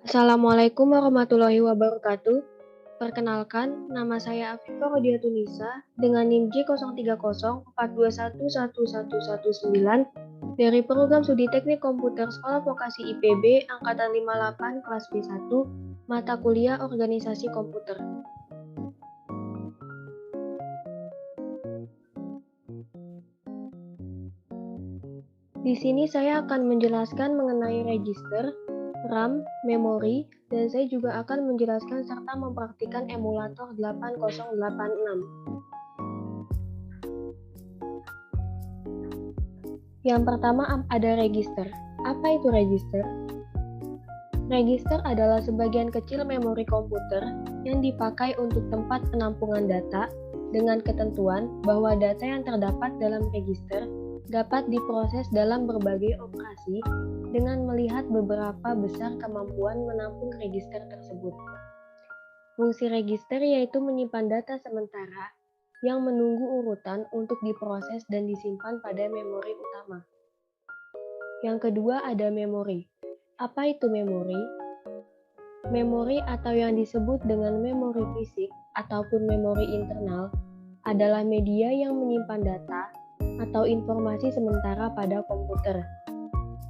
Assalamualaikum warahmatullahi wabarakatuh. Perkenalkan, nama saya Afifah Rodiatunisa dengan NIM J03042111119 dari Program Studi Teknik Komputer Sekolah Vokasi IPB Angkatan 58 kelas B1, mata kuliah Organisasi Komputer. Di sini saya akan menjelaskan mengenai register, RAM, memori, dan saya juga akan menjelaskan serta mempraktikkan emulator 8086. Yang pertama ada register. Apa itu register? Register adalah sebagian kecil memori komputer yang dipakai untuk tempat penampungan data dengan ketentuan bahwa data yang terdapat dalam register dapat diproses dalam berbagai operasi dengan melihat beberapa besar kemampuan menampung register tersebut. Fungsi register yaitu menyimpan data sementara yang menunggu urutan untuk diproses dan disimpan pada memori utama. Yang kedua ada memori. Apa itu memori? Memori atau yang disebut dengan memori fisik ataupun memori internal adalah media yang menyimpan data atau informasi sementara pada komputer.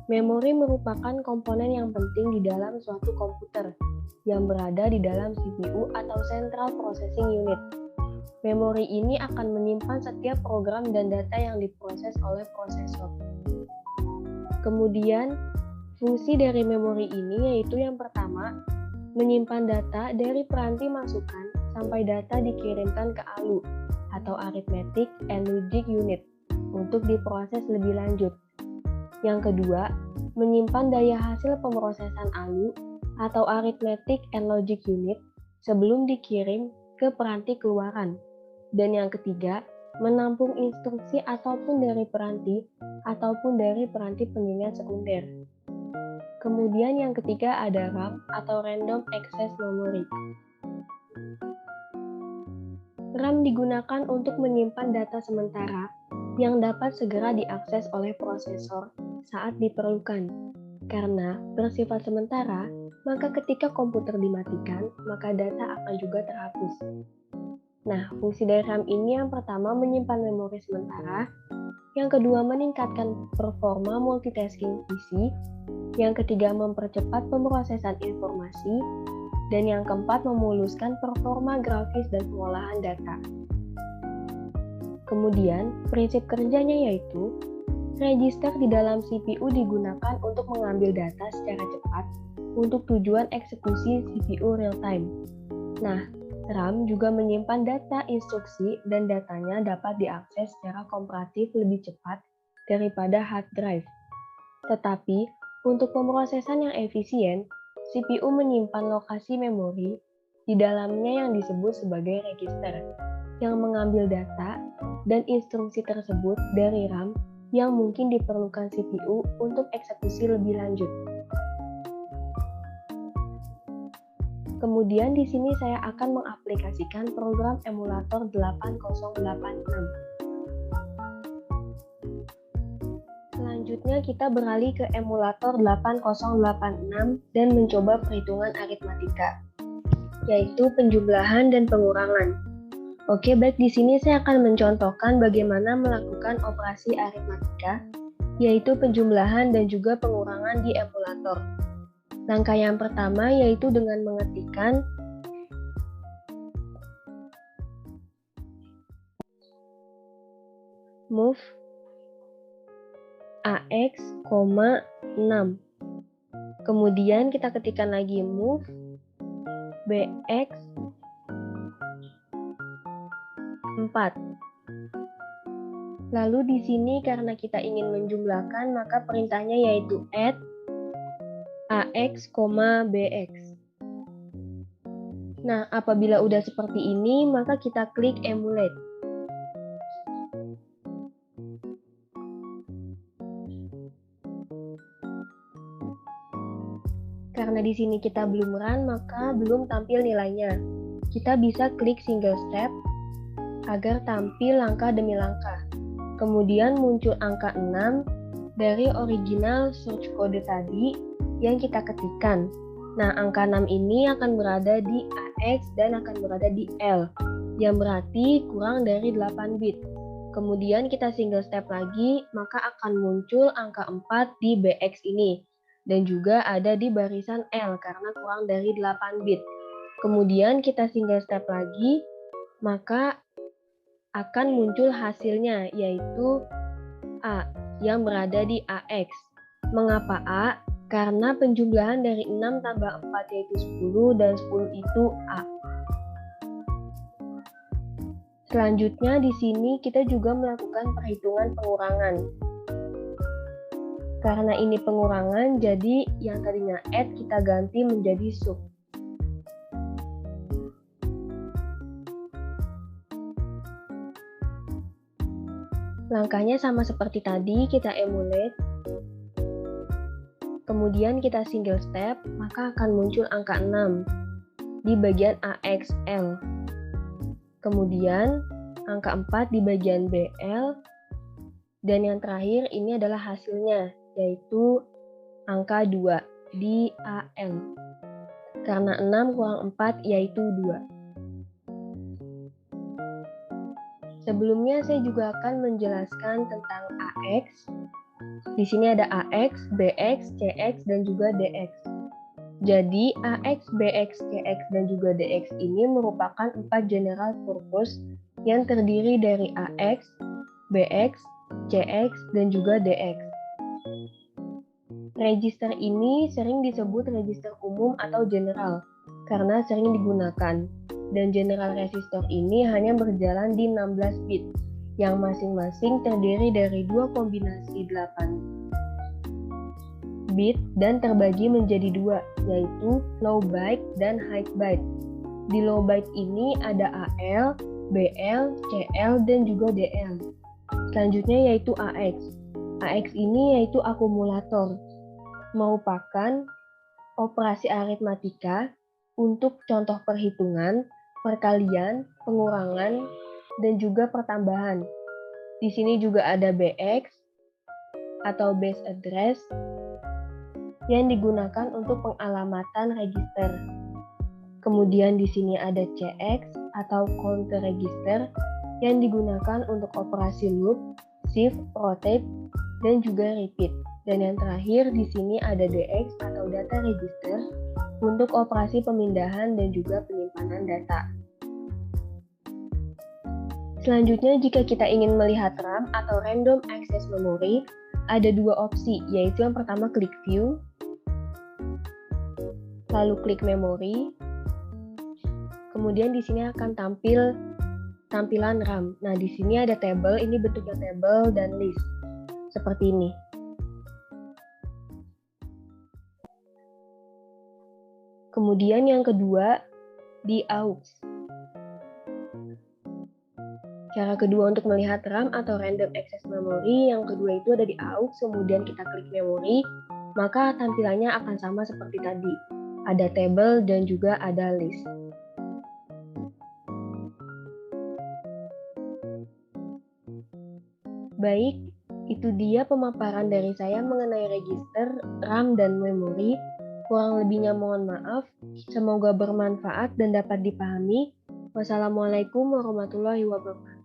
Memori merupakan komponen yang penting di dalam suatu komputer yang berada di dalam CPU atau Central Processing Unit. Memori ini akan menyimpan setiap program dan data yang diproses oleh prosesor. Kemudian, fungsi dari memori ini yaitu yang pertama, menyimpan data dari peranti masukan sampai data dikirimkan ke ALU atau Arithmetic and Logic Unit untuk diproses lebih lanjut. Yang kedua, menyimpan daya hasil pemrosesan ALU atau Arithmetic and Logic Unit sebelum dikirim ke peranti keluaran. Dan yang ketiga, menampung instruksi ataupun dari peranti ataupun dari peranti pengingat sekunder. Kemudian yang ketiga ada RAM atau Random Access Memory. RAM digunakan untuk menyimpan data sementara yang dapat segera diakses oleh prosesor saat diperlukan. Karena bersifat sementara, maka ketika komputer dimatikan, maka data akan juga terhapus. Nah, fungsi dari RAM ini yang pertama menyimpan memori sementara, yang kedua meningkatkan performa multitasking PC, yang ketiga mempercepat pemrosesan informasi, dan yang keempat memuluskan performa grafis dan pengolahan data. Kemudian, prinsip kerjanya yaitu register di dalam CPU digunakan untuk mengambil data secara cepat untuk tujuan eksekusi CPU real time. Nah, RAM juga menyimpan data instruksi dan datanya dapat diakses secara komparatif lebih cepat daripada hard drive. Tetapi, untuk pemrosesan yang efisien, CPU menyimpan lokasi memori di dalamnya yang disebut sebagai register, yang mengambil data dan instruksi tersebut dari RAM yang mungkin diperlukan CPU untuk eksekusi lebih lanjut. Kemudian di sini saya akan mengaplikasikan program emulator 8086. Selanjutnya kita beralih ke emulator 8086 dan mencoba perhitungan aritmatika, yaitu penjumlahan dan pengurangan. Oke, baik, di sini saya akan mencontohkan bagaimana melakukan operasi aritmatika, yaitu penjumlahan dan juga pengurangan di emulator. Langkah yang pertama yaitu dengan mengetikkan move AX, 6. Kemudian kita ketikkan lagi move BX 4. Lalu di sini karena kita ingin menjumlahkan, maka perintahnya yaitu add AX, BX. Nah, apabila udah seperti ini, maka kita klik emulate. Karena di sini kita belum run, maka belum tampil nilainya. Kita bisa klik single step agar tampil langkah demi langkah. Kemudian muncul angka 6 dari original search code tadi yang kita ketikkan. Nah, angka 6 ini akan berada di AX dan akan berada di L, yang berarti kurang dari 8 bit. Kemudian kita single step lagi, maka akan muncul angka 4 di BX ini, dan juga ada di barisan L karena kurang dari 8 bit. Kemudian kita single step lagi, maka akan muncul hasilnya, yaitu A, yang berada di AX. Mengapa A? Karena penjumlahan dari 6 tambah 4 yaitu 10 dan 10 itu A. Selanjutnya di sini kita juga melakukan perhitungan pengurangan. Karena ini pengurangan, jadi yang tadinya add kita ganti menjadi sub. Langkahnya sama seperti tadi, kita emulate. Kemudian kita single step, maka akan muncul angka 6 di bagian AXL. Kemudian angka 4 di bagian BL. Dan yang terakhir ini adalah hasilnya, yaitu angka 2 di AL. Karena 6 kurang 4 yaitu 2. Sebelumnya saya juga akan menjelaskan tentang AX. Di sini ada AX, BX, CX, dan juga DX. Jadi AX, BX, CX, dan juga DX ini merupakan 4 general purpose yang terdiri dari AX, BX, CX, dan juga DX. Register ini sering disebut register umum atau general karena sering digunakan. Dan general resistor ini hanya berjalan di 16 bit, yang masing-masing terdiri dari 2 kombinasi 8 bit dan terbagi menjadi 2, yaitu low byte dan high byte. Di low byte ini ada AL, BL, CL, dan juga DL. Selanjutnya yaitu AX. AX ini yaitu akumulator, merupakan operasi aritmatika untuk contoh perhitungan, perkalian, pengurangan, dan juga pertambahan. Di sini juga ada BX atau base address yang digunakan untuk pengalamatan register. Kemudian di sini ada CX atau counter register yang digunakan untuk operasi loop, shift, rotate, dan juga repeat. Dan yang terakhir di sini ada DX atau data register untuk operasi pemindahan dan juga penyimpanan data. Selanjutnya, jika kita ingin melihat RAM atau Random Access Memory, ada 2 opsi, yaitu yang pertama klik View, lalu klik Memory, kemudian di sini akan tampil tampilan RAM. Nah, di sini ada table, ini bentuknya table dan list, seperti ini. Kemudian yang kedua, di AUX. Cara kedua untuk melihat RAM atau Random Access Memory, yang kedua itu ada di AUX, kemudian kita klik Memory, maka tampilannya akan sama seperti tadi. Ada table dan juga ada list. Baik, itu dia pemaparan dari saya mengenai register, RAM, dan memori. Kurang lebihnya mohon maaf. Semoga bermanfaat dan dapat dipahami. Wassalamualaikum warahmatullahi wabarakatuh.